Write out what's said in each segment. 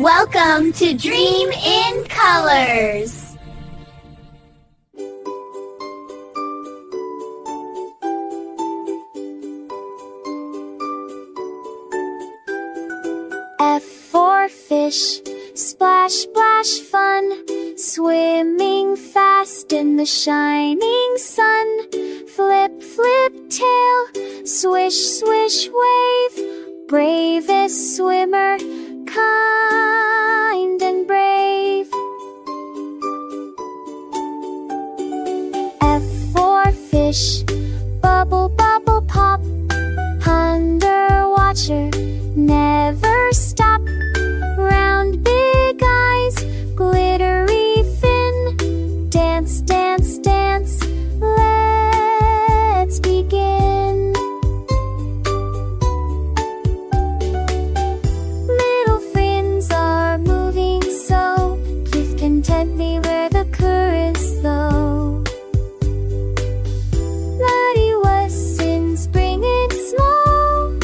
Welcome to Dream in Colors. F for fish, splash, splash, fun, swimming fast in the shining sun. Flip, flip, tail, swish, swish, wave, bravest swimmer, kind and brave. F for fish, bubble, bubble, pop, underwater, never stop. Round big eyes, glittery fin, dance, dance, dance, let's begin. Little fins are moving so, please contently where the currents flow. Muddy was in spring and snow,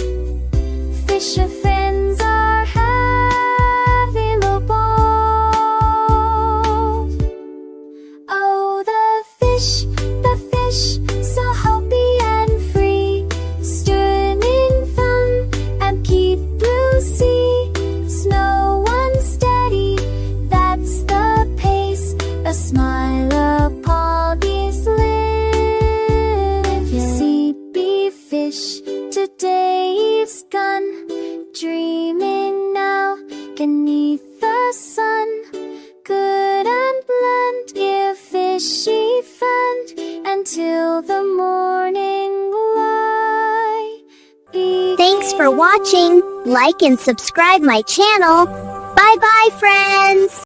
fish of friends are having a ball. Oh, the fish, so happy and free, stood in fun and keep blue sea. Snow unsteady, that's the pace, a smile upon his lips. Sleepy fish, today's gone, dreaming now beneath the sun. Good and blunt, a fishy friend, until the morning light begins. Thanks for watching. Like and subscribe my channel. Bye bye, friends.